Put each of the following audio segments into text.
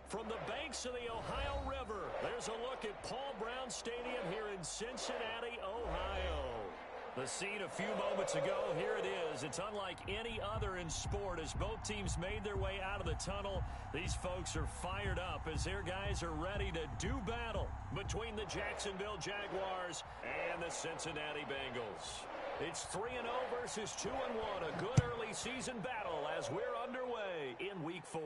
From the banks of the Ohio River, there's a look at Paul Brown Stadium here in Cincinnati, Ohio. The scene a few moments ago, here it is. It's unlike any other in sport as both teams made their way out of the tunnel. These folks are fired up as their guys are ready to do battle between the Jacksonville Jaguars and the Cincinnati Bengals. It's 3-0 versus 2-1, a good early season battle as we're underway in Week 4.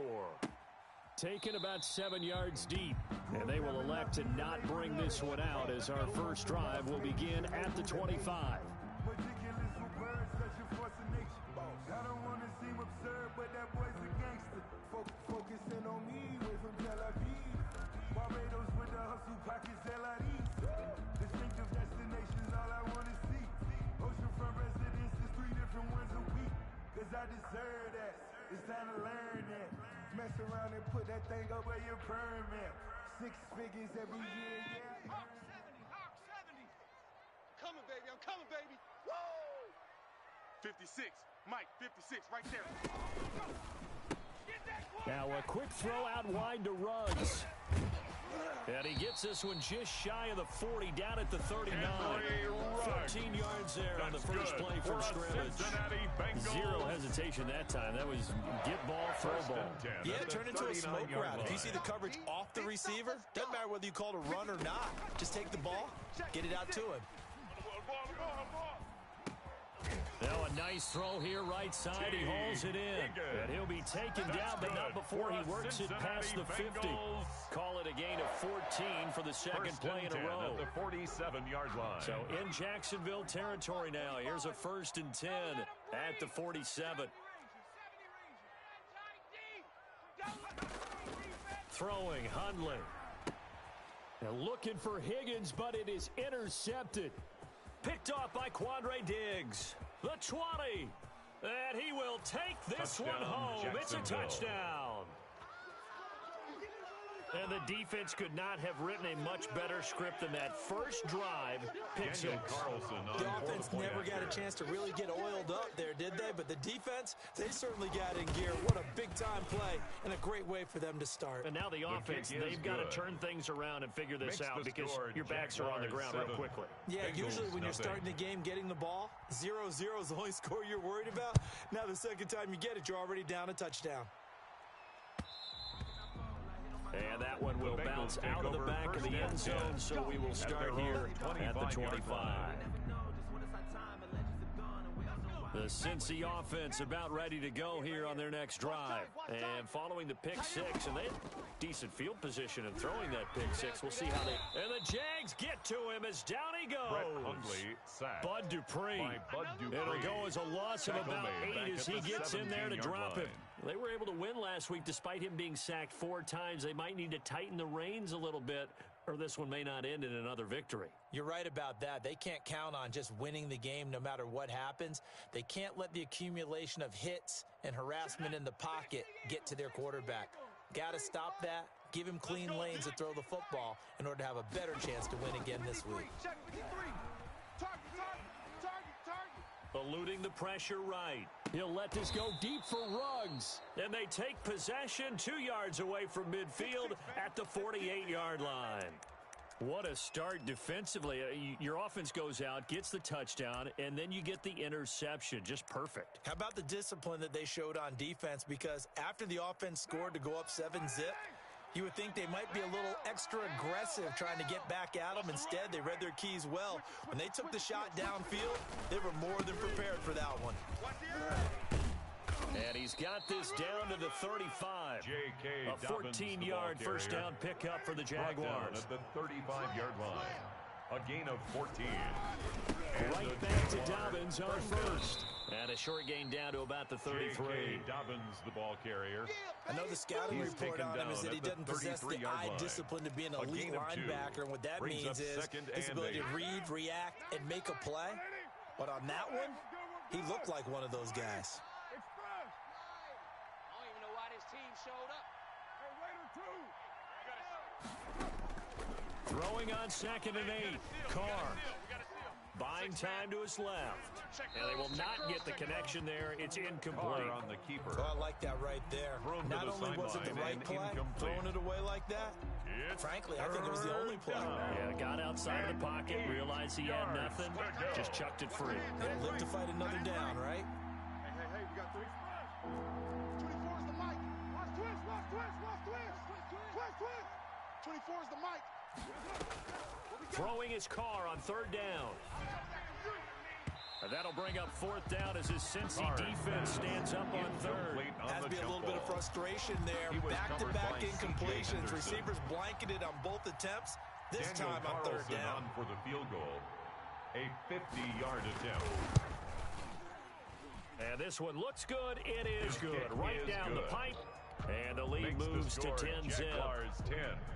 Taken about 7 yards deep, and they will elect to not bring this one out as our first drive will begin at the 25. I don't want to seem absurd, but that boy's a gangster. Focusing on me, way from Tel Aviv. Barbados with the hustle, pockets LIDs. Distinctive destinations, all I want to see. Oceanfront residences, 3 different ones a week. Cause I deserve that. It's time to learn that. Mess around and put that thing up where your permit. 6 figures every year, yeah. Hawk 70, Hawk 70. Coming, baby, I'm coming, baby. Woo! 56, Mike, 56, right there. Now a quick throw out wide to Ruggs. And he gets this one just shy of the 40, down at the 39. 14 yards there on the first play from scrimmage. Zero hesitation that time. That was get ball, throw ball. Yeah, turn into a smoke route. If you see the coverage off the receiver, doesn't matter whether you call it a run or not. Just take the ball, get it out to him. Now a nice throw here right side. He hauls it in. And he'll be taken down, but not before he works it past the 50. Call it a gain of 14 for the second play in a row. At the 47-yard line. So in Jacksonville territory now. Here's a 1st and 10 at the 47. Throwing Hundley. And looking for Higgins, but it is intercepted. Picked off by Quandre Diggs. The 20. And he will take this one home. It's a touchdown. And the defense could not have written a much better script than that first drive. Pick six. The offense never got a chance to really get oiled up there, did they? But the defense, they certainly got in gear. What a big-time play and a great way for them to start. And now the offense, they've got to turn things around and figure this out because your backs are on the ground real quickly. Yeah, usually when you're starting the game getting the ball, 0-0 is the only score you're worried about. Now the second time you get it, you're already down a touchdown. And that one will bounce out of the back of the end zone, so we will start here at the 25. The Cincy offense about ready to go here on their next drive. And following the pick six, and they had decent field position in throwing that pick six. We'll see how they... And the Jags get to him as down he goes. Bud Dupree. It'll go as a loss of about 8 as he gets in there to drop him. They were able to win last week despite him being sacked 4 times. They might need to tighten the reins a little bit, or this one may not end in another victory. You're right about that. They can't count on just winning the game no matter what happens. They can't let the accumulation of hits and harassment in the pocket get to their quarterback. Got to stop that. Give him clean lanes to throw the football in order to have a better chance to win again this week. Eluding the pressure right. He'll let this go deep for Ruggs. And they take possession 2 yards away from midfield at the 48-yard line. What a start defensively. Your offense goes out, gets the touchdown, and then you get the interception. Just perfect. How about the discipline that they showed on defense? Because after the offense scored to go up 7-zip, you would think they might be a little extra aggressive trying to get back at them. Instead, they read their keys well. When they took the shot downfield, they were more than prepared for that one. And he's got this down to the 35. A 14-yard first down pickup for the Jaguars. At the 35-yard line. A gain of 14. Right back to Dobbins on first. And a short gain down to about the 33. Dobbins, the ball carrier. I know the scouting report on him is that he doesn't possess the eye discipline to be an elite linebacker. And what that means is his ability to read, react, and make a play. But on that one, he looked like one of those guys. I don't even know why this team showed up. Throwing on 2nd and 8. Carr. Buying time to his left. And they will not get the connection there. It's incomplete. On the keeper. Oh, I like that right there. Not only was it the right play, throwing it away like that, frankly, I think it was the only play. Yeah, got outside of the pocket, realized he had nothing, just chucked it free. And live to fight another down, right? Hey, we got 3. 24 is the mic. Watch twist. 24 is the mic. Throwing his car on third down. And that'll bring up fourth down as his Cincy defense stands up on third. Has to be a little bit of frustration there. Back-to-back incompletions. Receivers blanketed on both attempts. This time on third down. For the field goal. A 50-yard attempt. And this one looks good. It is good. Right down the pipe. And the lead moves to 10-zip.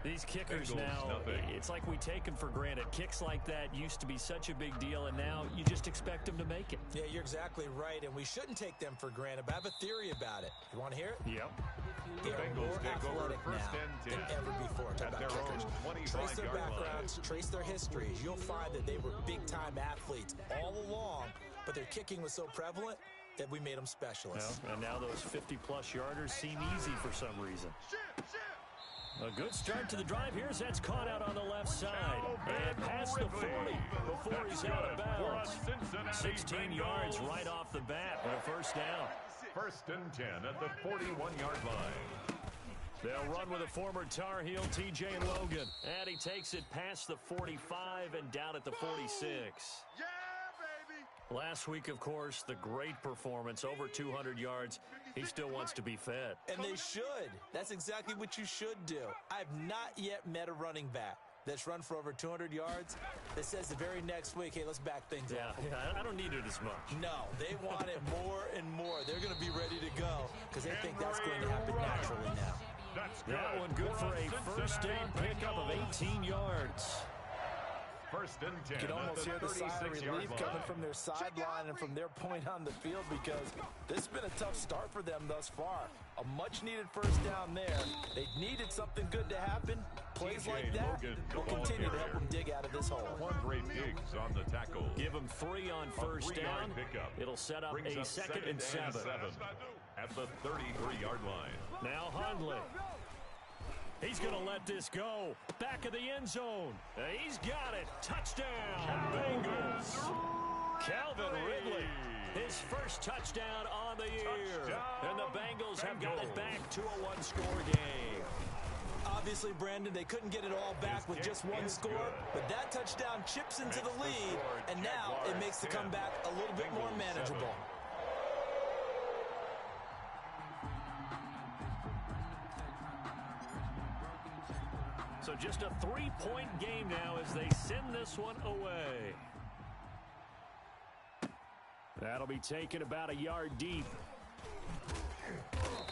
These kickers now, it's like we take them for granted. Kicks like that used to be such a big deal, and now you just expect them to make it. Yeah, you're exactly right, and we shouldn't take them for granted, but I have a theory about it. You want to hear it? Yep. They're more athletic now than ever before. Talk about kickers. Trace their backgrounds, trace their histories. You'll find that they were big-time athletes all along, but their kicking was so prevalent that we made them specialists. Well, and now those 50-plus yarders seem easy for some reason. A good start to the drive. Here's that's caught out on the left side. And past the 40 before he's out of bounds. 16 yards right off the bat and a first down. 1st and 10 at the 41-yard line. They'll run with a former Tar Heel, T.J. Logan. And he takes it past the 45 and down at the 46. Last week, of course, the great performance, over 200 yards. He still wants to be fed. And they should. That's exactly what you should do. I've not yet met a running back that's run for over 200 yards that says the very next week, hey, let's back things up. Yeah, I don't need it as much. No, they want it more and more. They're going to be ready to go because they think that's going to happen naturally now. That one good for a first down pickup of 18 yards. 1st and 10. You can almost hear the sigh of relief coming from their sideline and from their point on the field because this has been a tough start for them thus far. A much-needed first down there. They needed something good to happen. Plays like that will continue to help them dig out of this hole. Andre Diggs on the tackle. Give them 3 on first down. It'll set up a second and 7. At the 33-yard line. Now Hundley. He's going to let this go. Back of the end zone. He's got it. Touchdown, Bengals. Calvin Ridley, his first touchdown on the year. And the Bengals have got it back to a one-score game. Obviously, Brandon, they couldn't get it all back with just one score, but that touchdown chips into the lead, and now it makes the comeback a little bit more manageable. So just a 3-point game now as they send this one away. That'll be taken about a yard deep.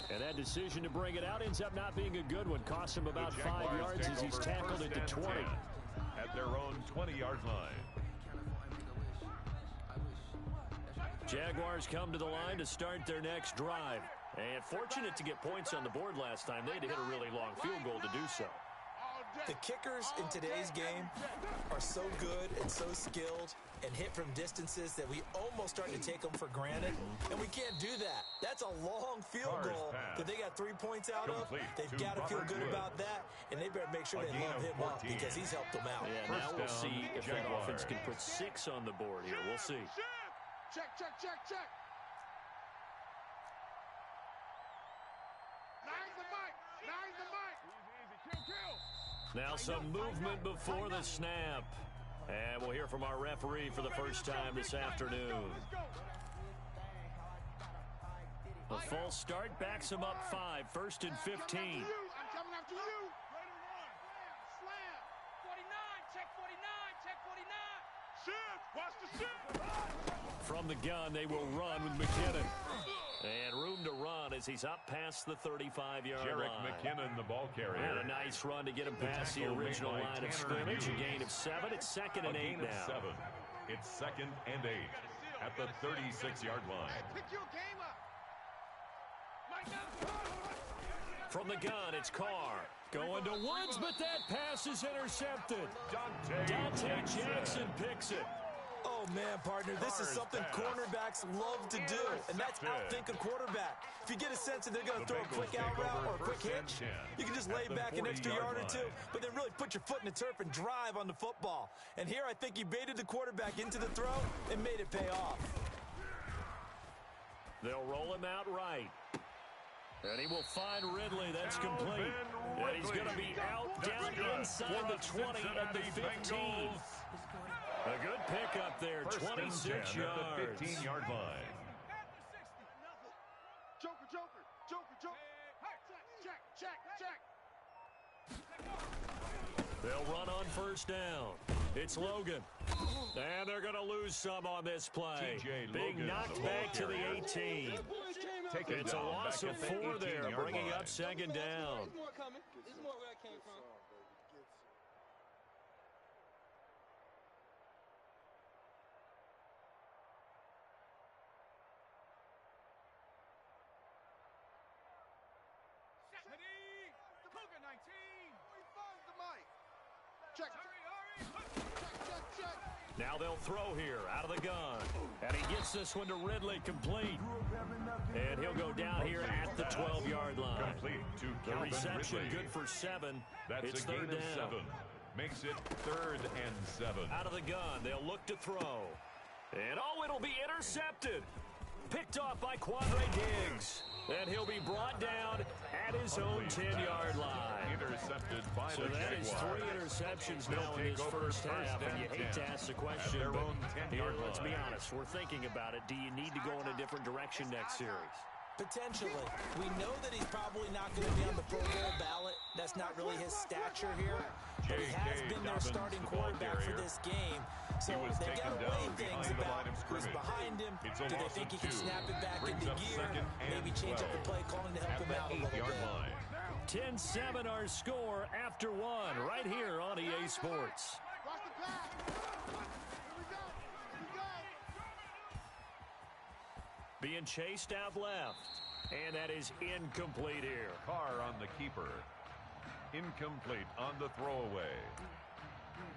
And that decision to bring it out ends up not being a good one. Costs him about 5 yards as he's tackled at the 20. At their own 20-yard line. Jaguars come to the line to start their next drive. And fortunate to get points on the board last time. They had to hit a really long field goal to do so. The kickers in today's game are so good and so skilled and hit from distances that we almost start to take them for granted, and we can't do that. That's a long field goal that they got 3 points out of. They've got to feel good about that, and they better make sure they love him up because he's helped them out. Yeah, now we'll see if that offense can put 6 on the board here. We'll see. Check. Nine's the mic. Kill. Now some movement before the snap. And we'll hear from our referee for the first time this afternoon. A false start backs him up 5. 1st and 15. I'm coming after you. Slam. 49. Check 49. Watch the shift. From the gun, they will run with McKinnon. And room to run as he's up past the 35-yard line. Jarek McKinnon, the ball carrier. And a nice run to get him past the original line of scrimmage. A gain of 7. It's 2nd and 8 now. 7. It's 2nd and 8 at the 36-yard line. Pick your game up. From the gun, it's Carr. Going to Woods, but that pass is intercepted. Dante Jackson picks it. Oh, man, partner, this is something cornerbacks love to do, and that's outthink a quarterback. If you get a sense that they're going to throw a quick out route or a quick hitch, you can just lay back an extra yard or two, but then really put your foot in the turf and drive on the football. And here I think he baited the quarterback into the throw and made it pay off. They'll roll him out right. And he will find Ridley. That's complete. And he's going to be out down inside the 20 at the 15. A good pickup there, 26 yards. At the 15-yard line. Joker, Joker, Joker, Joker. Check. They'll run on first down. It's Logan. And they're going to lose some on this play. Being knocked back to the 18. It's a loss of 4 there, bringing up second down. There's more coming. There's more where I came from. Check. Now they'll throw here out of the gun. And he gets this one to Ridley, complete. And he'll go down here at the 12-yard line. Complete to The reception Ridley. good for 7. That's It's a gain third of down. 7. Makes it 3rd and 7. Out of the gun, they'll look to throw. And it'll be intercepted. Picked off by Quandre Diggs. And he'll be brought down at his own 10-yard line. Intercepted by So the that is Jaguars. 3 interceptions They'll now in take this over first half, and you hate to 10 ask the at question, their but own here, 10-yard let's be line. honest. We're thinking about it. Do you need to go in a different direction next series? Potentially. We know that he's probably not going to be on the Pro Bowl ballot. That's not really his stature here. But he has been their starting quarterback for this game. So He was they've taken got to down weigh things behind the about line of who's scrimmage. behind him. It's a Do they loss think of he can 2. snap it back Brings into up gear? 2nd and Maybe change up the 12 play calling to help at him out a the little 8-yard bit. line. 10-7 our score after 1 right here on EA Sports. Watch the pass. Here we go. Being chased out left. And that is incomplete here. Carr on the keeper. Incomplete on the throwaway.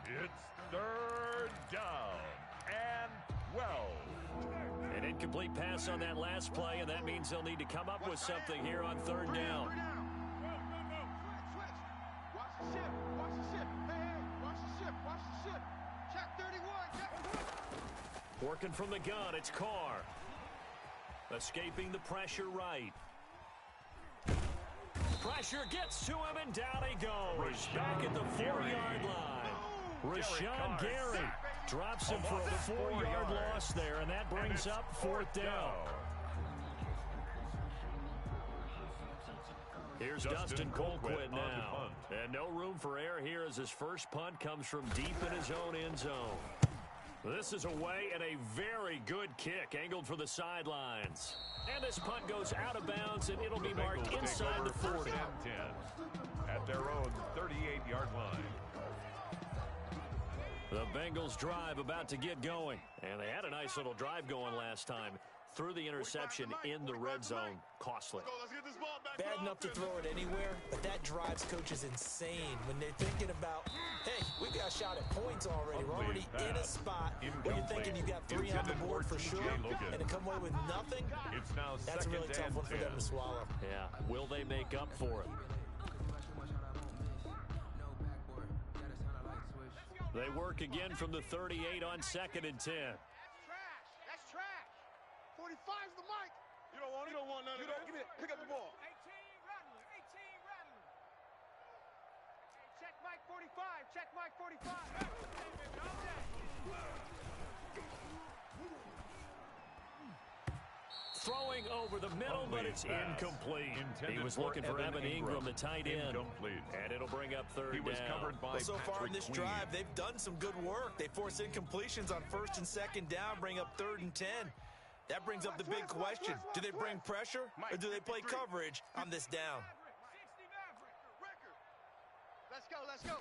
It's 3rd down and 12. An incomplete pass on that last play, and that means they'll need to come up with something here on 3rd down. Switch. Watch the ship. Watch the ship. Hey. Watch the ship. Watch the ship. Check 31. Check. Working from the gun, it's Carr. Escaping the pressure right. Pressure gets to him, and down he goes. Back at the 4-yard line. Rashawn Gary drops him for a 4-yard loss there, and that brings up 4th down. Here's Dustin Colquitt now. And no room for error here as his first punt comes from deep in his own end zone. This is away and a very good kick angled for the sidelines. And this punt goes out of bounds, and it'll be marked inside the 40. 1st and 10 at their own 38-yard line. The Bengals drive about to get going. And they had a nice little drive going last time. Threw the interception in the red zone. Costly. Let's get this ball back. Bad enough to throw it anywhere, but that drives coaches insane when they're thinking about, hey, we got a shot at points already. We're already in a spot where you're thinking you got 3 on the board for sure, and to come away with nothing, It's now that's a really tough one for them to swallow. Yeah, will they make up for it? They work again from the 38 on 2nd and 10. That's trash. 45's the mic. You don't want it. You don't want none of it. Give me it. Pick up the ball. 18 Rattler. Check Mike 45. Check Mike 45. Throwing over the middle, but it's incomplete. He was looking for Evan Ingram, the tight end. Incomplete. And it'll bring up 3rd He was down. covered by Well, so far in Patrick this Queen. drive, they've done some good work. They force incompletions on 1st and 2nd down, bring up 3rd and 10. That brings up the big question. Do they bring pressure, or do they play coverage on this down? Let's go.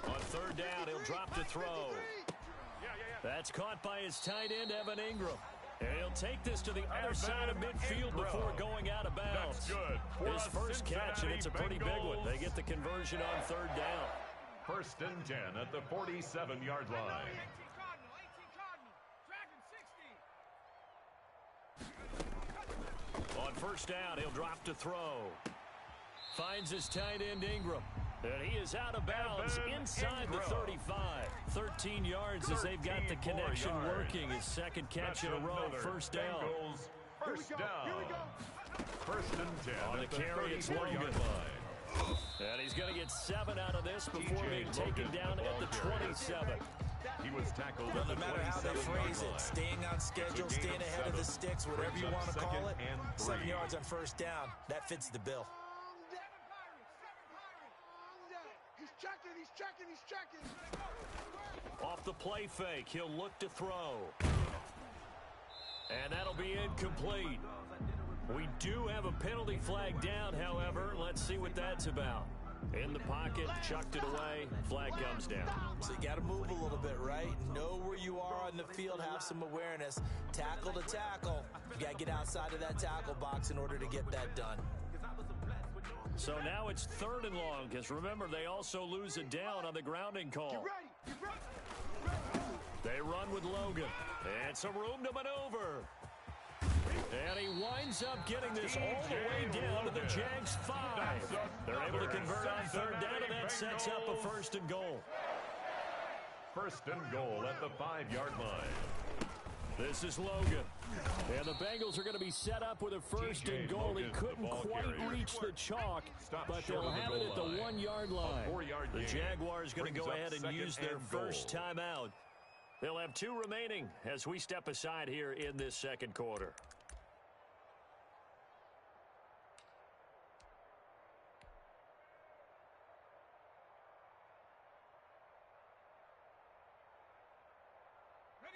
On 3rd down, he'll drop to throw. That's caught by his tight end, Evan Ingram. And he'll take this to the other side of midfield before going out of bounds. That's good. His first catch, and it's a pretty big one. They get the conversion on 3rd down. 1st and 10 at the 47-yard line. On first down, he'll drop to throw. Finds his tight end Ingram. And he is out of bounds inside the 35. 13 yards as they've got the connection working. His second catch in a row, first down. Bengals, first down. First and 10 on the carry, it's Logan. And he's going to get 7 out of this before being taken down at the 27. He was tackled Well, at no the matter how they 27-yard phrase line. it, staying on schedule, staying ahead of the sticks, whatever you want to call it, 7 yards on first down, that fits the bill. He's checking. Off the play fake, he'll look to throw. And that'll be incomplete. We do have a penalty flag down, however. Let's see what that's about. In the pocket, chucked it away, flag comes down. So you got to move a little bit, right? Know where you are on the field, have some awareness. Tackle to tackle. You got to get outside of that tackle box in order to get that done. So now it's 3rd and long, because remember, they also lose it down on the grounding call. They run with Logan. And some room to maneuver. And he winds up getting this all the way down to the Jags 5. They're able to convert on 3rd down, and that sets up a 1st and goal. First and goal at the 5-yard line. This is Logan. And the Bengals are going to be set up with a 1st and goal. He couldn't quite reach the chalk, but they'll have it at the 1-yard line. The Jaguars going to go ahead and use their first timeout. They'll have 2 remaining as we step aside here in this second quarter.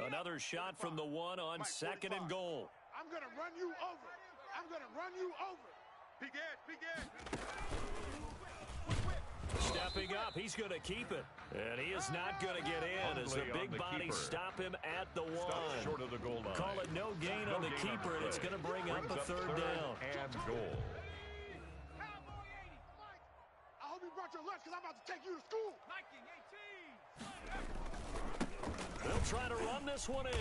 Another shot from the 1 on 2nd and goal. I'm going to run you over. Big edge. Stepping up, he's going to keep it. And he is not going to get in as the big bodies stop him at the 1. Short of the goal line. Call it no gain on the keeper, and it's going to bring up a 3rd down. And goal. I hope you brought your lunch because I'm about to take you to school. They'll try to run this one in.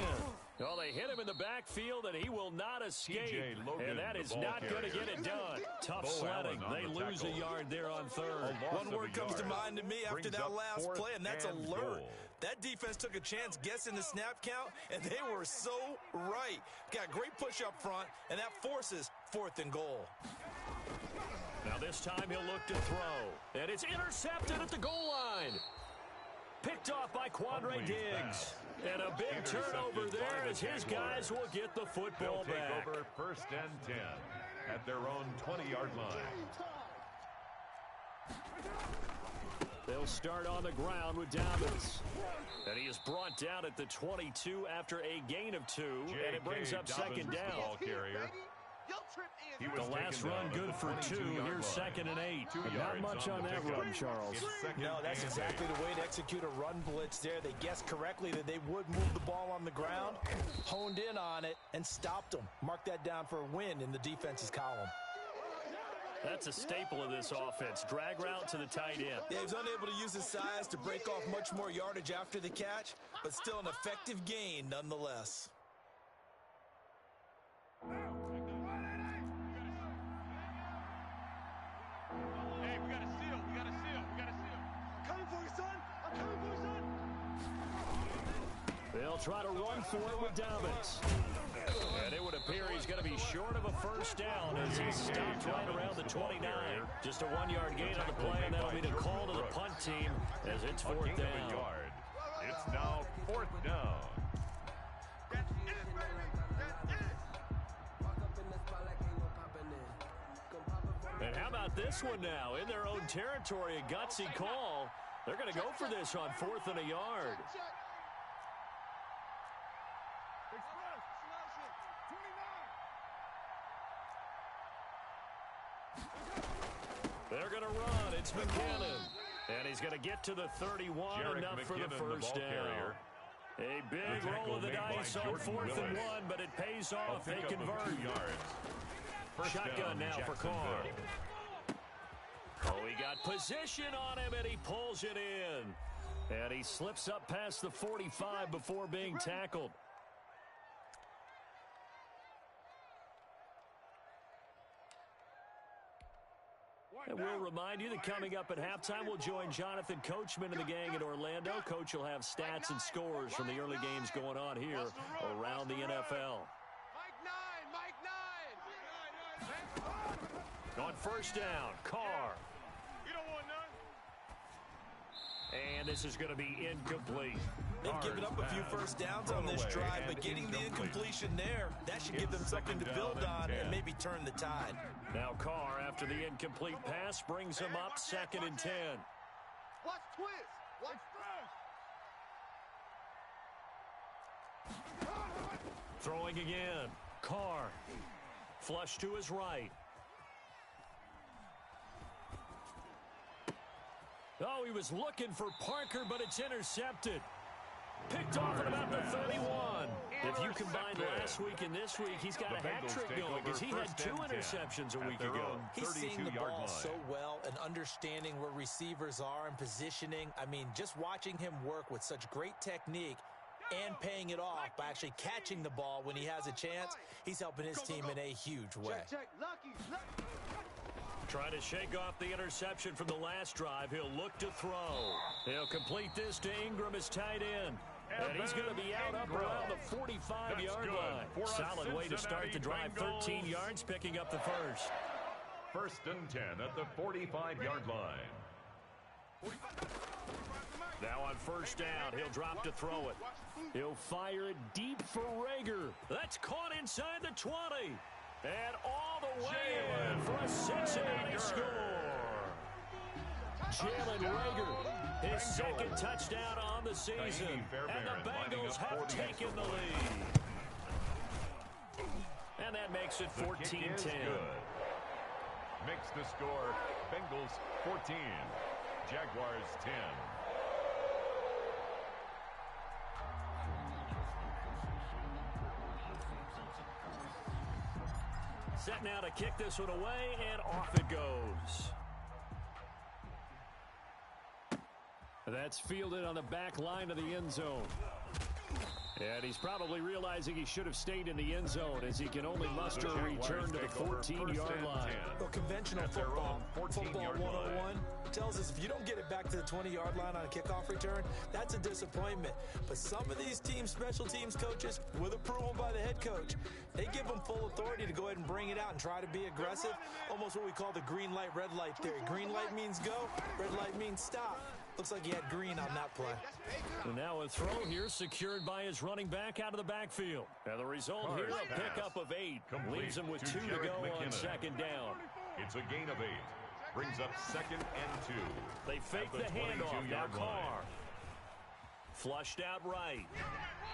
Oh, they hit him in the backfield, and he will not escape. And that is not going to get it done. Tough sledding. They lose a yard there on 3rd. One word comes to mind to me after that last play, and that's alert. That defense took a chance guessing the snap count, and they were so right. Got great push up front, and that forces 4th and goal. Now this time he'll look to throw. And it's intercepted at the goal line. Picked off by Quandre Diggs. And a big turnover there as his guys will get the football They'll take back. over 1st and 10 at their own 20-yard line. They'll start on the ground with Dobbins. And he is brought down at the 22 after a gain of 2. And it brings up 2nd down. Ball carrier. The last run good for 2. Here's 2nd and 8. Not much on that run, Charles. No, that's exactly the way to execute a run blitz there. They guessed correctly that they would move the ball on the ground, honed in on it, and stopped them. Mark that down for a win in the defense's column. That's a staple of this offense. Drag route to the tight end. Yeah, he was unable to use his size to break off much more yardage after the catch, but still an effective gain nonetheless. They'll try to run for it with Dobbins. And it would appear he's going to be short of a 1st down as he stopped right around the 29. Just a 1-yard gain on the play, and that'll be the call to the punt team as it's 4th down. It's now 4th down. And how about this one now? In their own territory, a gutsy call. They're going to go for this on 4th and a yard. They're going to run. It's McKinnon. And he's going to get to the 31, enough for the 1st down. A big roll of the dice on 4th and 1, but it pays off. They convert. Shotgun now for Carr. Oh, he got position on him, and he pulls it in. And he slips up past the 45 before being tackled. And we'll remind you that coming up at halftime, we'll join Jonathan Coachman and the gang in Orlando. Coach will have stats and scores from the early games going on here around the NFL. Mike 9. On first down, Carr. You don't want none. And this is going to be incomplete. They've given up a few first downs on this drive, but getting the incompletion there, that should give them something to build on and maybe turn the tide. Now Carr, after the incomplete pass, brings him up 2nd and 10. Watch twist. Watch Throwing again. Carr. Flush to his right. Oh, he was looking for Parker, but it's intercepted. Picked off at about the 31. If you combine last week and this week, he's got a hat trick going because he had 2 interceptions a week ago. He's seeing the ball so well and understanding where receivers are and positioning. I mean, just watching him work with such great technique and paying it off by actually catching the ball when he has a chance, he's helping his team in a huge way. check. Lucky. Trying to shake off the interception from the last drive. He'll look to throw. He'll complete this to Ingram, his tight end. And he's going to be out up around the 45-yard line. Solid way to start the drive. 13 yards, picking up the first. 1st and 10 at the 45-yard line. Now on first down, he'll drop to throw it. He'll fire it deep for Rager. That's caught inside the 20. And all the way in for a Cincinnati score. Jalen Rager, his 2nd touchdown on the season. And the Bengals have taken the lead. And that makes it 14-10. Makes the score Bengals 14, Jaguars 10. Set now to kick this one away, and off it goes. That's fielded on the back line of the end zone. And he's probably realizing he should have stayed in the end zone as he can only muster a return to the 14-yard line. Well, conventional football 101, tells us if you don't get it back to the 20-yard line on a kickoff return, that's a disappointment. But some of these teams, special teams coaches, with approval by the head coach, they give them full authority to go ahead and bring it out and try to be aggressive. Almost what we call the green light, red light theory. Green light means go, red light means stop. Looks like he had green on that play. And now a throw here secured by his running back out of the backfield. And the result here, a pickup of 8. Leaves him with 2 to go on 2nd down. It's a gain of 8. Brings up 2nd and 2. They fake the handoff. Now Carr. Flushed out right.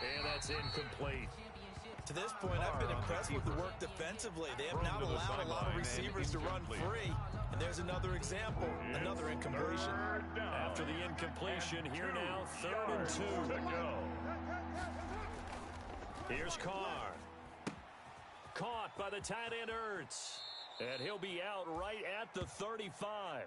And that's incomplete. To this point, I've been impressed with the work defensively. They have not allowed a lot of receivers to run free. And there's another example, another incompletion. After the incompletion, here now, 3rd and 2. Here's Carr. Caught by the tight end Ertz. And he'll be out right at the 35.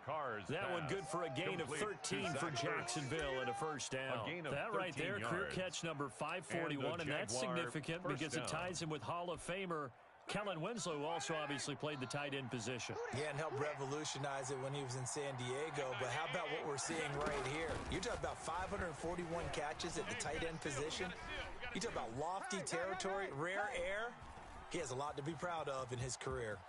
That one good for a gain of 13 for Jacksonville and a first down. That right there, career catch number 541, and that's significant because it ties him with Hall of Famer Kellen Winslow, who also obviously played the tight end position. Yeah, and helped revolutionize it when he was in San Diego. But how about what we're seeing right here? You talk about 541 catches at the tight end position. You talk about lofty territory, rare air. He has a lot to be proud of in his career.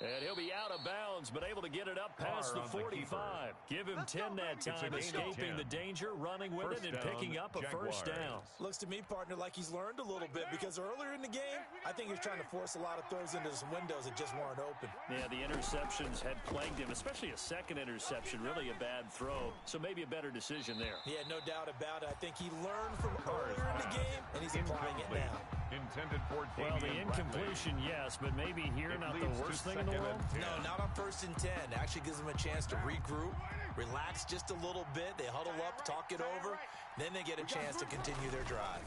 And he'll be out of bounds, but able to get it up past the 45. Give him 10 that time, escaping the danger, running with it, and picking up a first down. Looks to me, partner, like he's learned a little bit because earlier in the game, I think he was trying to force a lot of throws into some windows that just weren't open. Yeah, the interceptions had plagued him, especially a second interception, really a bad throw. So maybe a better decision there. Yeah, no doubt about it. I think he learned from earlier in the game, and he's applying it now. Intended for well, the incompletion, yes, but maybe here not the worst thing in the world. No, not on 1st and 10. Actually gives them a chance to regroup, relax just a little bit. They huddle up, talk it over, then they get a chance to continue their drive.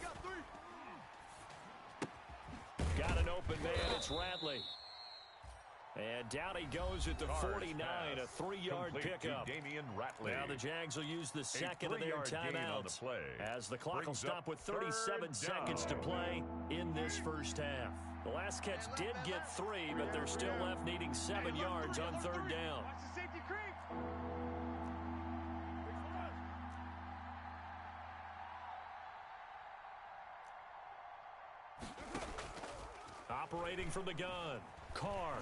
Got an open man. It's Ratley. And down he goes at the 49, a 3-yard pickup. Now the Jags will use the second of their timeouts as the clock will stop with 37 seconds to play in this first half. The last catch did get 3, but they're still left needing 7 yards on third down. Watch the safety creep. Operating from the gun, Carr.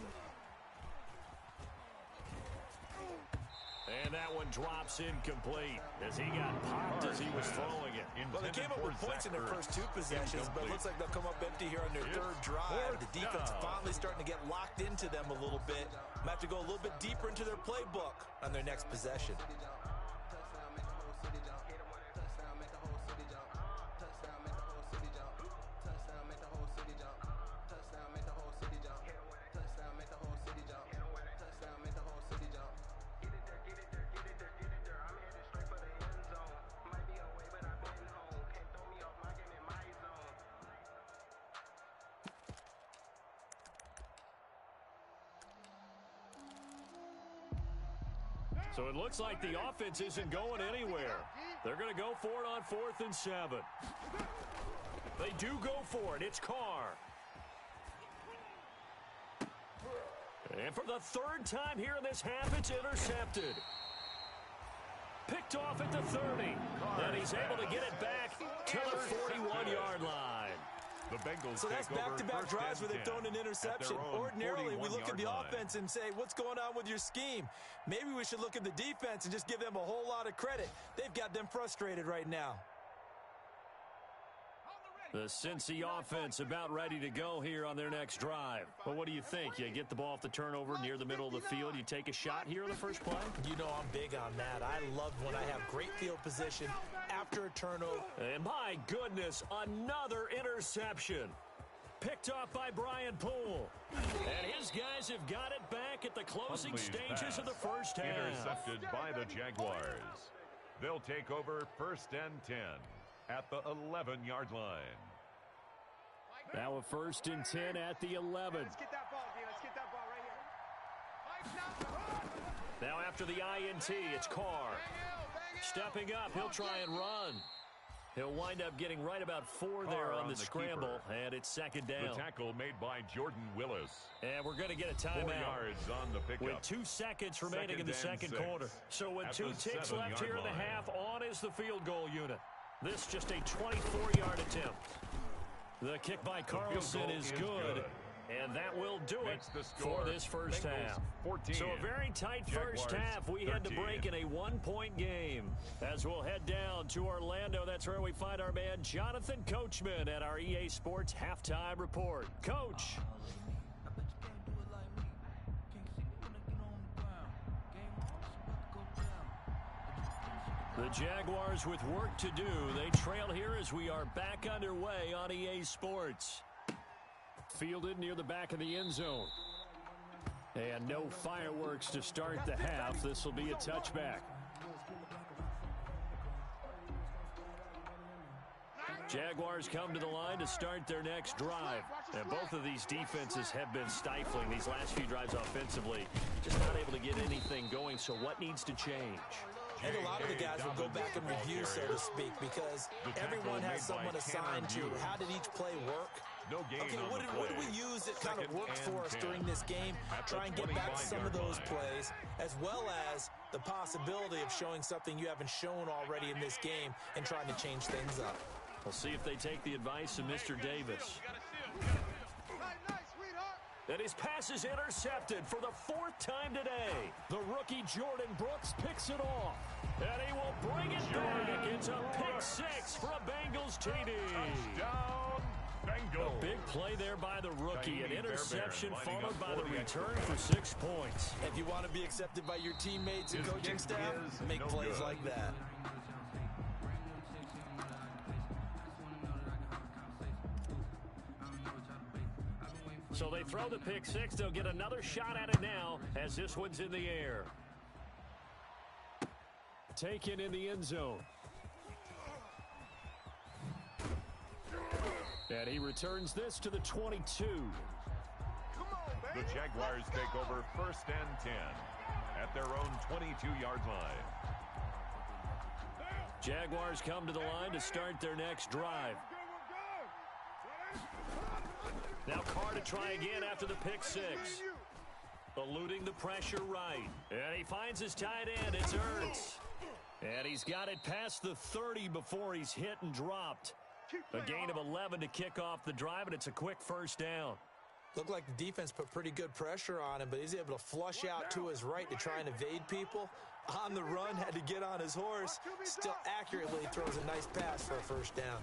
And that one drops incomplete as he got popped as he was throwing it. Well, they came up with points in their first 2 possessions, but it looks like they'll come up empty here on their third drive. The defense finally starting to get locked into them a little bit. Might have to go a little bit deeper into their playbook on their next possession. So it looks like the offense isn't going anywhere. They're going to go for it on 4th and 7. They do go for it. It's Carr. And for the 3rd time here in this half, it's intercepted. Picked off at the 30. And he's able to get it back to the 41-yard line. The Bengals so that's back-to-back drives where they've thrown an interception. Ordinarily, we look at the offense and say, what's going on with your scheme? Maybe we should look at the defense and just give them a whole lot of credit. They've got them frustrated right now. The Cincy offense about ready to go here on their next drive. Well, what do you think? You get the ball off the turnover near the middle of the field. You take a shot here in the first play? You know I'm big on that. I love when I have great field position after a turnover. And my goodness, another interception. Picked off by Brian Poole. And his guys have got it back at the closing stages of the first half. Intercepted by the Jaguars. They'll take over 1st and 10 at the 11-yard line. Now a 1st and 10 at the 11. Let's get that ball, D. Let's get that ball right here. Now after the INT, it's Carr. Stepping up, he'll try and run. He'll wind up getting right about 4 there on the scramble, and it's 2nd down. The tackle made by Jordan Willis. And we're going to get a timeout. 4 yards on the pickup. With 2 seconds remaining in the second quarter. So with 2 ticks left here in the half, on is the field goal unit. This just a 24-yard attempt. The kick by Carlson is good. And that will do it for this first half. 14. So a very tight first half. We head to break in a 1-point game. As we'll head down to Orlando, that's where we find our man Jonathan Coachman at our EA Sports Halftime Report. Coach. The Jaguars with work to do. They trail here as we are back underway on EA Sports. Fielded near the back of the end zone. And no fireworks to start the half. This will be a touchback. Jaguars come to the line to start their next drive. And both of these defenses have been stifling these last few drives offensively. Just not able to get anything going. So what needs to change? I think a lot of the guys will go back and review, so to speak, because everyone has someone assigned to how did each play work. Okay, what did we use that kind of worked for us during this game? Try and get back to some of those plays, as well as the possibility of showing something you haven't shown already in this game and trying to change things up. We'll see if they take the advice of Mr. Davis. And his pass is intercepted for the 4th time today. The rookie Jordan Brooks picks it off. And he will bring it back. It's a pick 6 for a Bengals TD. Touchdown, Bengals. A big play there by the rookie. An interception followed by the return for 6 points. If you want to be accepted by your teammates and coaching staff, make plays like that. So they throw the pick 6. They'll get another shot at it now as this one's in the air. Taken in the end zone. And he returns this to the 22. The Jaguars take over 1st and 10 at their own 22-yard line. Jaguars come to the line to start their next drive. Now Carr to try again after the pick six. Eluding the pressure right. And he finds his tight end. It's Ertz. And he's got it past the 30 before he's hit and dropped. A gain of 11 to kick off the drive, and it's a quick first down. Looked like the defense put pretty good pressure on him, but he's able to flush out to his right to try and evade people. On the run, had to get on his horse. Still accurately throws a nice pass for a first down.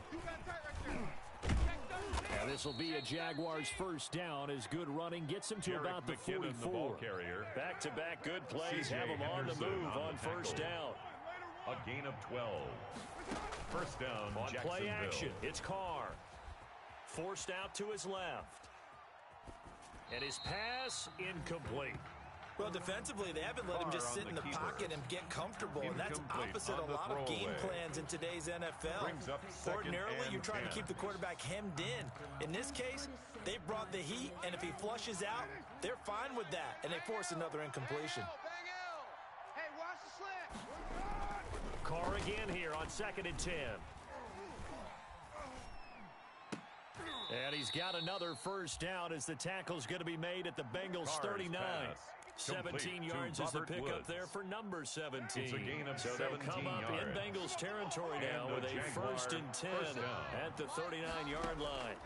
And this will be a Jaguars first down as good running gets him to about the 44. Back-to-back good plays have him on the move on first down. A gain of 12. First down, on Jacksonville. Play action, it's Carr. Forced out to his left. And his pass incomplete. Well, defensively, they haven't let him just sit in the pocket and get comfortable, and that's opposite a lot of game plans in today's NFL. Ordinarily, you're trying to keep the quarterback hemmed in. In this case, they brought the heat, and if he flushes out, they're fine with that, and they force another incompletion. Hey, watch the slant. Carr again here on 2nd and 10. And he's got another first down as the tackle's going to be made at the Bengals 39. 17 yards is the pickup there for number 17. So they'll come up in Bengals territory now with a 1st and 10 at the 39-yard line.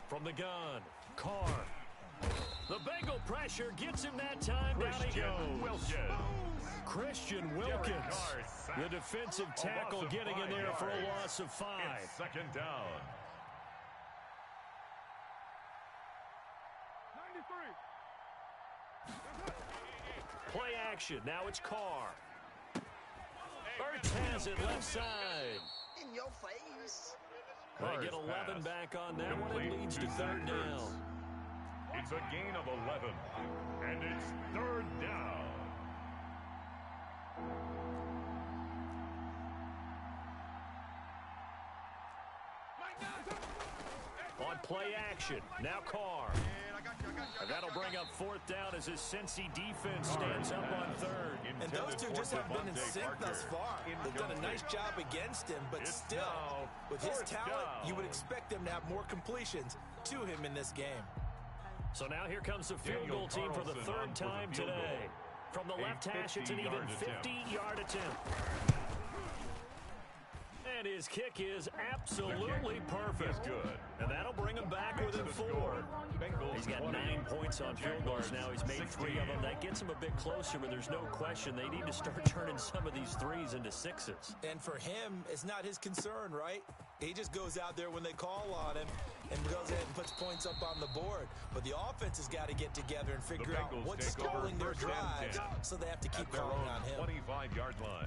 From the gun, Carr. The Bengal pressure gets him that time. Down he goes. Christian Wilkins, the defensive tackle, getting in there for a loss of 5. Second down. 93. Play action. Now it's Carr. Ertz has it left side. In your face. They get 11 back on that one. It leads to 3rd down. It's a gain of 11, and it's 3rd down. On play action, now Carr. And that'll bring up 4th down as his Cincy defense stands up on 3rd. And those two just haven't been in sync thus far. They've done a nice job against him, but still, with his talent, you would expect them to have more completions to him in this game. So now here comes the field goal team for the 3rd time today. From the left hash, it's an even 50-yard attempt. And his kick is absolutely perfect. Good. And that'll bring him back within 4. He's got 9 points on field goals now. He's made 3 of them. That gets him a bit closer, but there's no question they need to start turning some of these 3s into 6s. And for him, it's not his concern, right? He just goes out there when they call on him and goes ahead and puts points up on the board. But the offense has got to get together and figure out what's stalling their drives, so they have to keep calling on him. 25-yard line.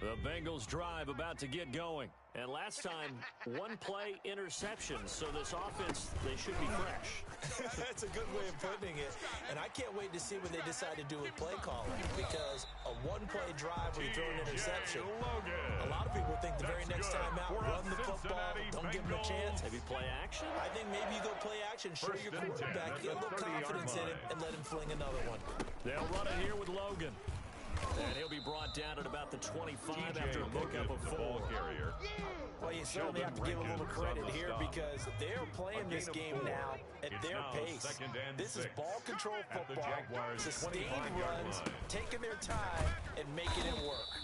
The Bengals drive about to get going. And last time, 1-play interception. So this offense, they should be fresh. That's a good way of putting it. And I can't wait to see what they decide to do with play calling, because a 1-play drive where you throw an interception, a lot of people think the very next time out, run the football, don't give them a chance. Maybe play action? I think maybe you go play action, show your quarterback, get a little confidence in it, and let him fling another one. They'll run it here with Logan. And he'll be brought down at about the 25 after a pickup of 4. Well, you certainly have to give a little credit here, because they're playing this game now at their pace. This is ball control football, sustained runs, taking their time, and making it work.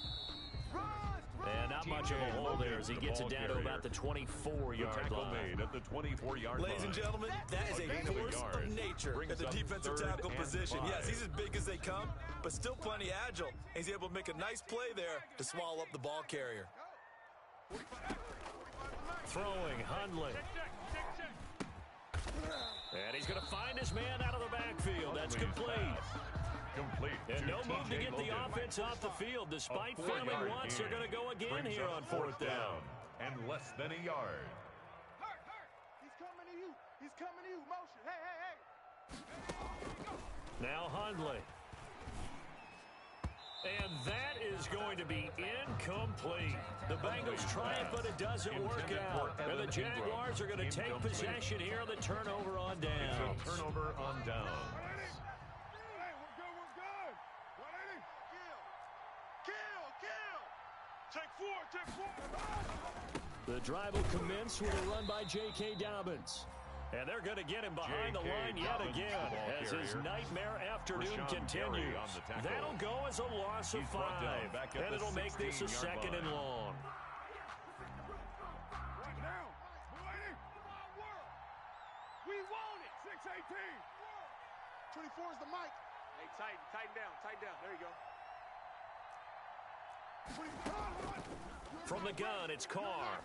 And not much of a hole there as he gets it down to about the 24-yard line. At the 24-yard Ladies and gentlemen, that is a force of nature at the defensive tackle position. Yes, he's as big as they come, but still plenty agile. He's able to make a nice play there to swallow up the ball carrier. Throwing, Hundley. And he's going to find his man out of the backfield. That's complete. And no move to get the offense off the field. Despite failing once, they're going to go again here on 4th down. And less than a yard. Hurt. He's coming to you. He's coming to you. Motion. Hey. Now Hundley. And that is going to be incomplete. The Bengals try it, but it doesn't work out. And the Jaguars are going to take possession here on the turnover on downs. Turnover on downs. Kill. Take 4. The drive will commence with a run by J.K. Dobbins. And they're going to get him behind the line yet again as his nightmare afternoon continues. That'll go as a loss of 5, and it'll make this a 2nd and long. We want it. 6-18. 24 is the mic. Hey, tighten down. There you go. From the gun, it's Carr.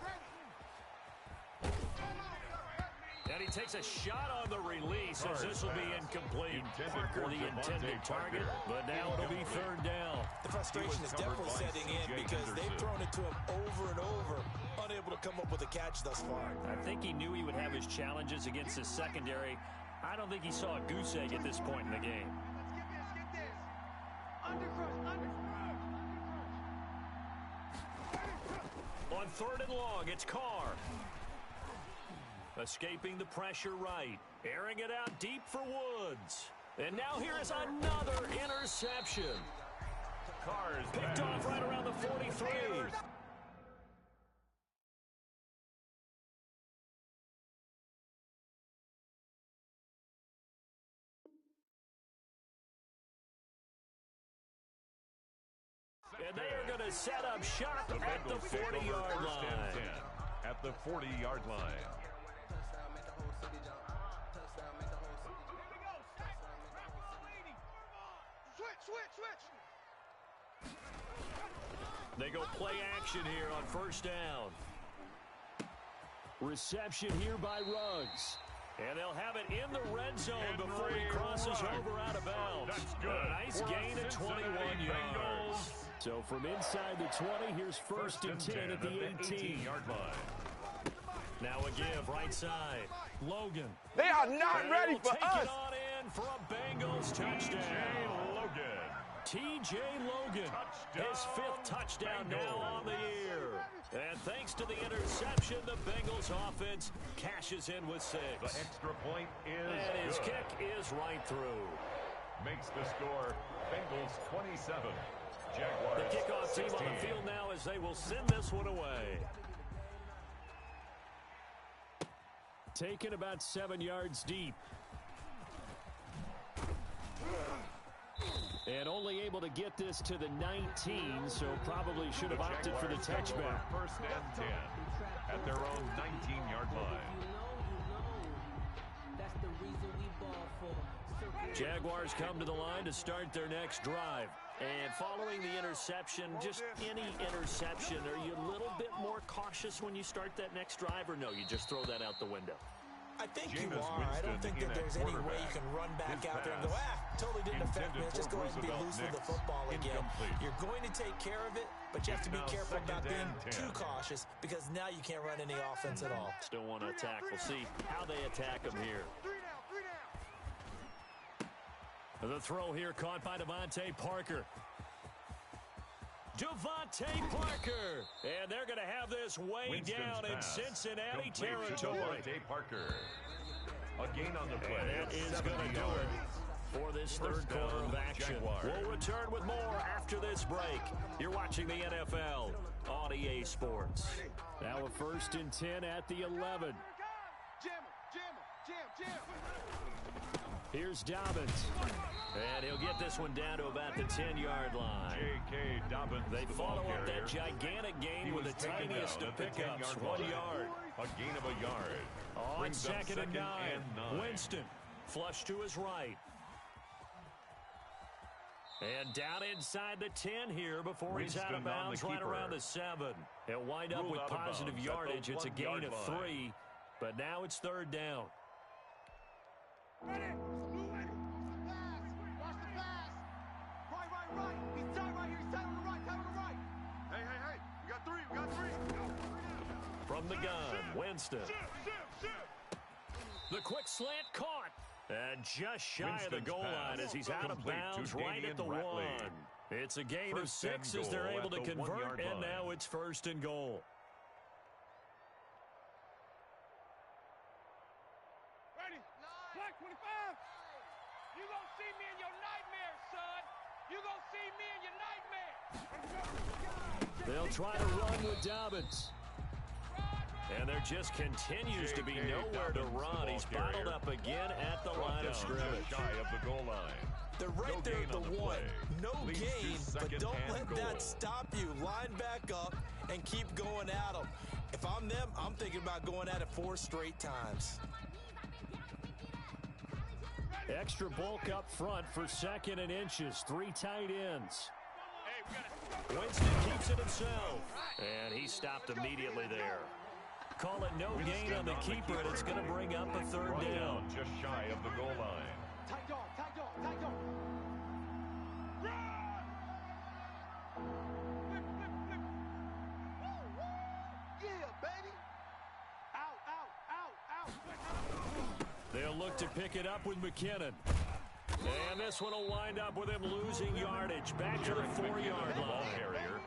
And he takes a shot on the release as this will be incomplete. Parker the intended target, but now it'll be 3rd down. The frustration is definitely setting in because they've thrown it to him over and over, unable to come up with a catch thus far. I think he knew he would have his challenges against his secondary. I don't think he saw a goose egg at this point in the game. Let's get this. Undercrush. On 3rd and long, it's Carr. Escaping the pressure right. Airing it out deep for Woods. And now here is another interception. Carr's picked off right around the 43. And they are going to set up shop at the 40-yard line. At the 40-yard line. Switch. They go play action here on 1st down. Reception here by Ruggs. And they'll have it in the red zone before he crosses over out of bounds. That's good. A nice gain of 21 yards. So from inside the 20, here's 1st and 10 at the 18-yard line. Now a give right side. Logan. They are not ready for us. Take it on in for a Bengals touchdown. T.J. Logan, his 5th touchdown now on the year. And thanks to the interception, the Bengals offense cashes in with 6. The extra point is and his kick is right through. Makes the score Bengals 27. Jaguars the kickoff 16. team on the field now as they will send this one away. Taken about 7 yards deep. And only able to get this to the 19, so probably should have opted for the touchback. 1st and 10 at their own 19-yard line. Jaguars come to the line to start their next drive. And following the interception, just any interception, are you a little bit more cautious when you start that next drive, or no, you just throw that out the window? I think you are. I don't think that there's any way you can run back out there and go, totally didn't affect me. Let's just go ahead and be loose with the football again. You're going to take care of it, but you have to be careful about being too cautious because now you can't run any offense at all. Still want to attack. We'll see how they attack them here. The throw here caught by Devontae Parker. Devontae Parker. And they're going to have this way down in Cincinnati territory. Devontae Parker. A gain on the play. And that is going to do it for this 3rd quarter of action. We'll return with more after this break. You're watching the NFL on EA Sports. Now a 1st and 10 at the 11. Jam. Here's Dobbins. And he'll get this one down to about the 10-yard line. J.K. Dobbins. They follow up that gigantic gain with the tiniest of pickups, 1 yard. A gain of a yard. On 2nd and 9. Winston flush to his right. And down inside the 10 here before he's out of bounds right around the 7. He'll wind up with positive yardage. It's a gain of 3, but now it's 3rd down. Ready. Watch the pass. Right. He's tight right here. He's tight on the right. Hey. We got three. From the gun, Winston. The quick slant caught. And just shy of the goal line as he's out of bounds right at the 1. It's a gain of 6 as they're able to convert, and now it's 1st and goal. Ready. Black 25. You gonna see me in your nightmares, son. You gonna see me in your nightmares. They'll try to run with Dobbins. Right. And there just continues to be nowhere to run. He's bottled up again at the line of scrimmage. Shy of the goal line. They're right there at the one. No gain, but don't let that stop you. Line back up and keep going at them. If I'm them, I'm thinking about going at it 4 straight times. Extra bulk up front for 2nd and inches. 3 tight ends. Winston keeps it himself. And he stopped immediately there. Call it no gain on the keeper, and it's going to bring up a 3rd down. Just shy of the goal line. Tight dog, tight dog, tight dog. Run! Flip, flip, flip. Woo, woo. Yeah, baby. Out, out, out, out. They'll look to pick it up with McKinnon. And this one will wind up with him losing yardage. Back to the 4-yard line.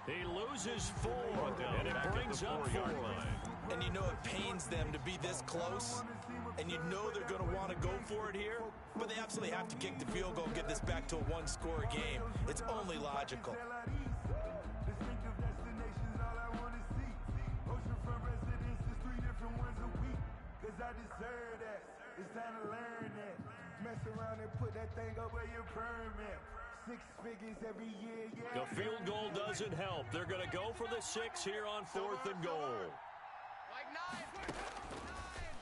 He loses 4, and it brings up 4. And you know it pains them to be this close, and you know they're going to want to go for it here, but they absolutely have to kick the field goal and get this back to a 1-score game. It's only logical. It's time to learn that. Mess around and put that thing up where your permit. 6 figures every year, yeah. The field goal doesn't help. They're going to go for the 6 here on 4th and goal.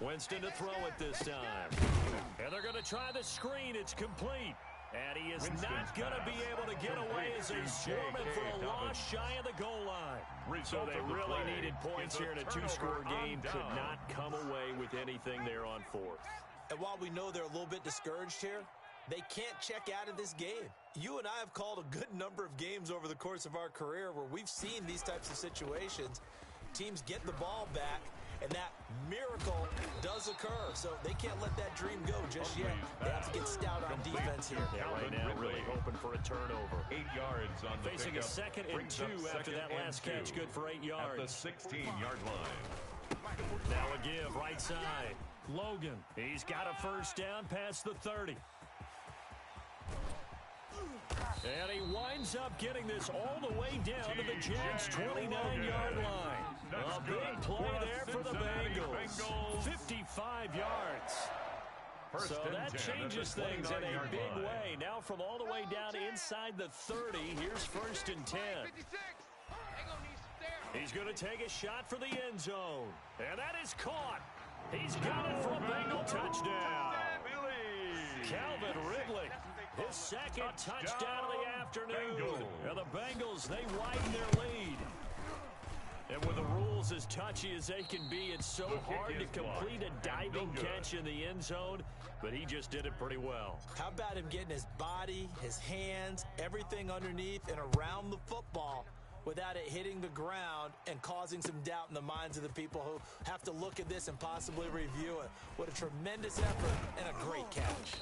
Winston to throw it this time. And they're going to try the screen. It's complete. And he is not going to be able to get away as they swarm him for a loss shy of the goal line. So they really needed points here in a 2-score game. Could not come away with anything there on 4th. And while we know they're a little bit discouraged here, they can't check out of this game. You and I have called a good number of games over the course of our career where we've seen these types of situations. Teams get the ball back, and that miracle does occur. So they can't let that dream go just yet. They have to get stout on defense here. Yeah, right now really hoping for a turnover. 8 yards on the Facing pickup. A 2nd and 2 after that last catch. Good for 8 yards. At the 16-yard line. Now a give, right side. Logan, he's got a 1st down past the 30. And he winds up getting this all the way down to the Jags' 29-yard line. A big play there for the Bengals. 55 yards. So that changes things in a big way. Now from all the way down inside the 30, here's 1st and 10. He's going to take a shot for the end zone. And that is caught. He's got it for a Bengal touchdown. Calvin Ridley, his 2nd touchdown of the afternoon. And the Bengals, they widen their lead. And with the rules as touchy as they can be, it's so hard to complete a diving catch in the end zone, but he just did it pretty well. How about him getting his body, his hands, everything underneath and around the football without it hitting the ground and causing some doubt in the minds of the people who have to look at this and possibly review it. What a tremendous effort and a great catch.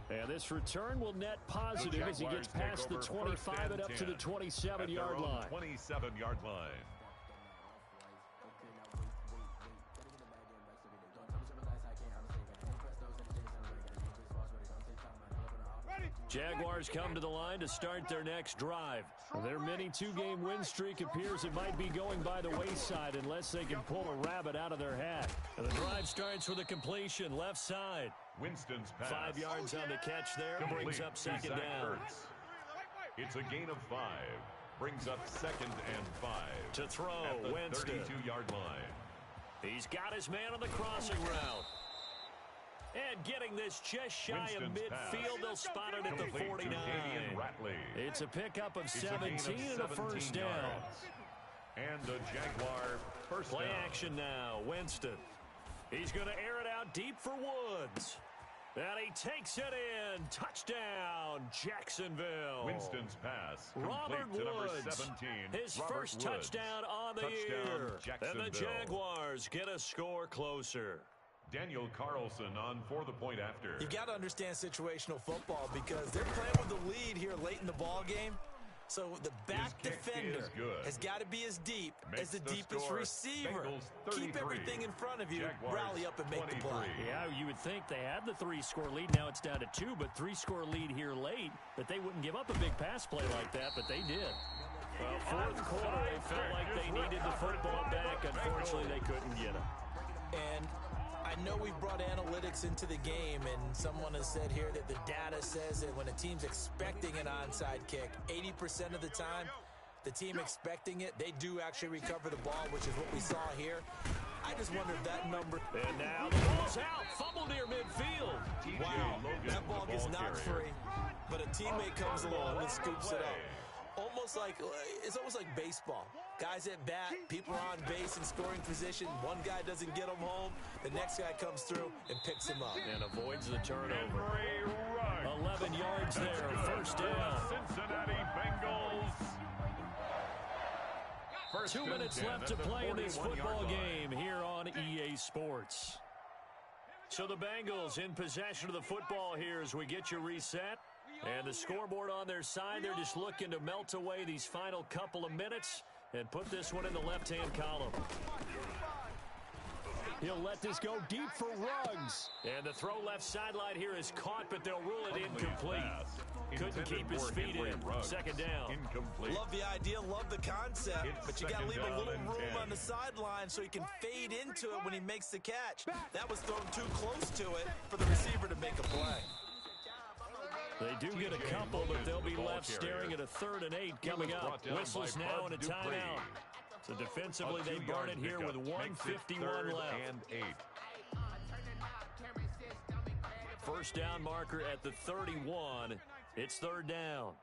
And this return will net positive as he gets past the 25 and up to the 27-yard line. 27-yard line. Jaguars come to the line to start their next drive. Their mini 2-game win streak appears it might be going by the wayside unless they can pull a rabbit out of their hat. And the drive starts with a completion left side. Winston's pass. 5 yards on the catch there. Brings up 2nd down. It's a gain of 5. Brings up 2nd and 5. To throw, at the Winston. 32-yard line. He's got his man on the crossing route. And getting this just shy of midfield, they'll spot it at the 49. It's a pickup of 17 and a 1st down. And the Jaguar first Play down. action now, Winston. He's going to air it out deep for Woods. And he takes it in. Touchdown, Jacksonville. Winston's pass Robert to number Woods, 17. his Robert first Woods. touchdown on the year. And the Jaguars get a score closer. Daniel Carlson on for the point after. You've got to understand situational football because they're playing with the lead here late in the ball game. So the back defender has got to be as deep as the deepest receiver. Keep everything in front of you, rally up and make the play. Yeah, you would think they had the 3-score lead. Now it's down to 2, but 3-score lead here late. But they wouldn't give up a big pass play like that, but they did. Well, fourth quarter, they felt like they needed the football back. Unfortunately, they couldn't get it. And I know we brought analytics into the game, and someone has said here that the data says that when a team's expecting an onside kick, 80% of the time, the team expecting it, they do actually recover the ball, which is what we saw here. I just wonder if that number... And now the ball's out. Fumble near midfield. Wow, that ball gets knocked free, but a teammate comes along and scoops it up. It's almost like baseball. Guys at bat, people are on base in scoring position. One guy doesn't get him home. The next guy comes through and picks him up. And avoids the turnover. 11 yards there, first down. Cincinnati Bengals. 2 minutes left to play in this football game here on EA Sports. So the Bengals in possession of the football here as we get you reset. And the scoreboard on their side, they're just looking to melt away these final couple of minutes and put this one in the left-hand column. He'll let this go deep for Ruggs. And the throw left sideline here is caught, but they'll rule it incomplete. Couldn't keep his feet in. Second down. Incomplete. Love the idea, love the concept, but you got to leave a little room on the sideline so he can fade into it when he makes the catch. That was thrown too close to it for the receiver to make a play. They do get a couple, but they'll be left staring at a 3rd and 8 coming up. Whistles now and a timeout. So defensively, they burn it here with 1:51 left. And 8. First down marker at the 31. It's 3rd down.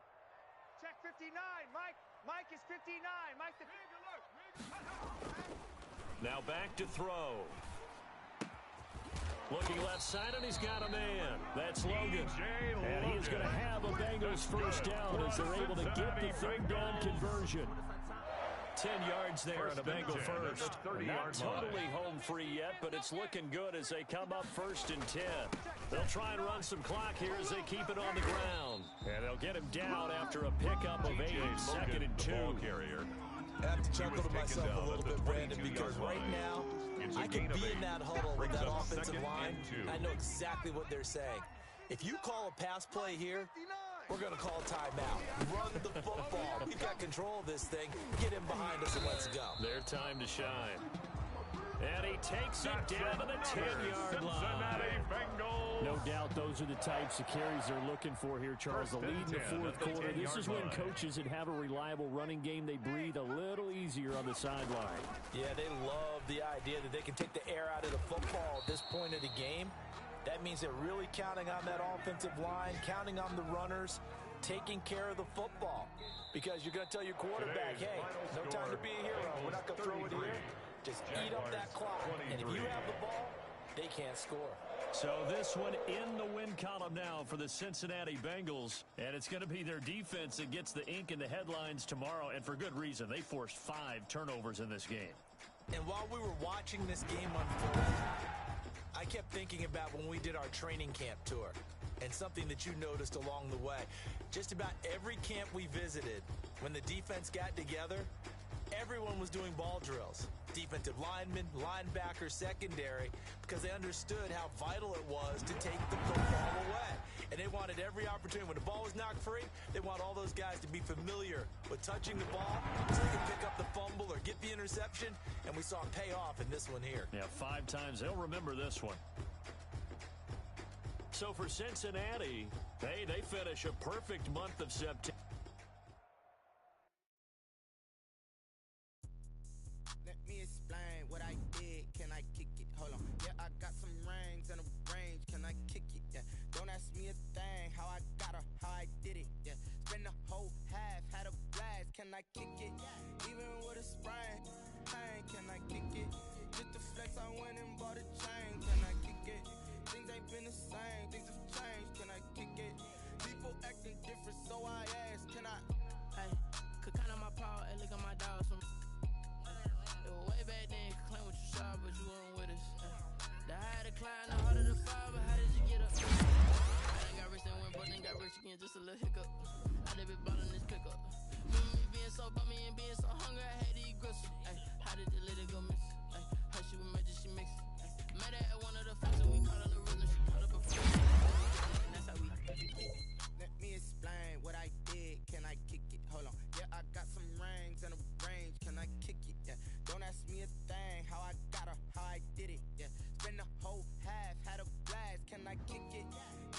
Check 59, Mike. Mike is 59. Mike the... Now back to throw. Looking left side, and he's got a man. That's Logan. And he is going to have a Bengals first down as they're able to get the 3rd down conversion. 10 yards there on a Bengal first. Not totally home free yet, but it's looking good as they come up 1st and 10. They'll try and run some clock here as they keep it on the ground. And they'll get him down after a pickup of 8, 2nd and 2. I have to chuckle to myself a little bit, Brandon, because right now, I could be in that huddle with that offensive line. I know exactly what they're saying. If you call a pass play here, we're going to call timeout. Run the football. We've got control of this thing. Get him behind us and let's go. Their time to shine. And he takes it down to the 10-yard line. No doubt those are the types of carries they're looking for here, Charles. The lead in the fourth quarter. This is when coaches that have a reliable running game, they breathe a little easier on the sideline. Yeah, they love the idea that they can take the air out of the football at this point of the game. That means they're really counting on that offensive line, counting on the runners, taking care of the football. Because you're going to tell your quarterback, hey, no time to be a hero. We're not going to throw it here. Just eat up that clock. And if you have the ball, they can't score. So this one in the win column now for the Cincinnati Bengals. And it's going to be their defense that gets the ink in the headlines tomorrow. And for good reason. They forced 5 turnovers in this game. And while we were watching this game unfold, I kept thinking about when we did our training camp tour and something that you noticed along the way. Just about every camp we visited, when the defense got together, everyone was doing ball drills. Defensive linemen, linebackers, secondary, because they understood how vital it was to take the football away. And they wanted every opportunity. When the ball was knocked free, they want all those guys to be familiar with touching the ball so they can pick up the fumble or get the interception. And we saw it pay off in this one here. Yeah, 5 times. They'll remember this one. So for Cincinnati, they finish a perfect month of September. Let me explain what I did. Can I kick it? Hold on. Yeah, I got some rings and a range. Can I kick it? Yeah. Don't ask me a thing. How I got her, how I did it. Yeah. Spend the whole half, had a blast. Can I kick it? Even with a sprain. Pain, can I kick it? Just the flex, I went and bought a chain. Can I kick it? Things ain't been the same. Things have changed. Can I kick it? People acting different, so I ask. Can I? Hey, could count on my power and look at my dogs from. Way back then, could claim what you saw, but you weren't with us. The higher the climb, the harder the fall, but how did you get up? I done got rich and went, but then got rich again, just a little hiccup. I done been ballin' this pickup. Remember me being so bummy and being so hungry, I had to eat gristle. Ay, how did the lady go miss? Ay, how she was magic, she mixed. Met her at one of the facts and we kick it?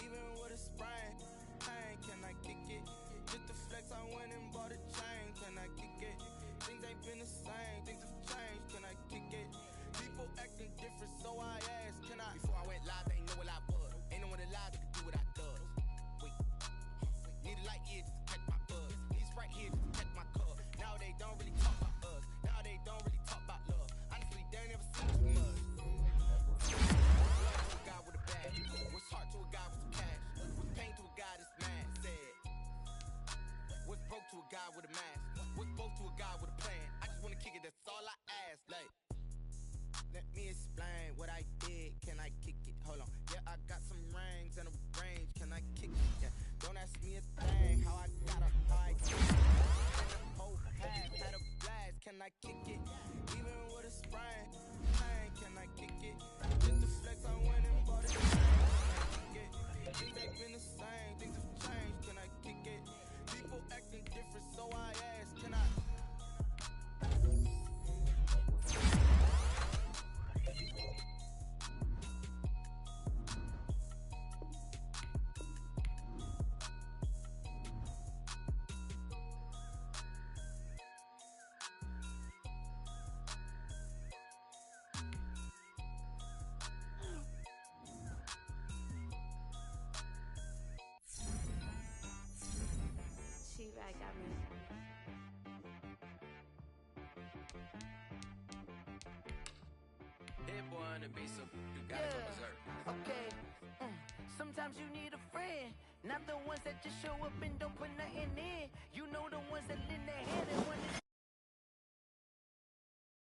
Even with a sprain, pain, can I kick it? Just the flex, I went and bought a chain, can I kick it? Things ain't been the same, things have changed, can I kick it? People acting different, so I asked, can I? Before I went live, they ain't know what I was. Ain't no one alive that could do what I does. Wait, need a light here just to catch my buzz. Need Sprite here just to catch my cup. Now they don't really talk about us. Now they don't really talk about love. Honestly, they ain't never seen too much. Love to a guy with a bag. What's heart to a guy with some cash? What's pain to a guy that's mad? Said. What's broke to a guy with a mask? What's broke to a guy with a plan? I just wanna kick it, that's all I ask. Like, let me explain what I did. Can I kick it? Hold on. Yeah, I got some rings and a range. Can I kick it? Yeah. Don't ask me a thing. How I got a high kick it. And the whole half had a blast. Can I kick it? Even with a sprain. Pain, can I kick it? Just the flex, I went and bought a chain. Can I kick it? Things ain't been the same. Things have changed. Can I kick it? People acting different, so I asked, can I? T-Rag got me. Hit boy on the beat, so you gotta go berserk. Okay. Sometimes you need a friend, not the ones that just show up and don't put nothing in. You know the ones that lend their hand and want to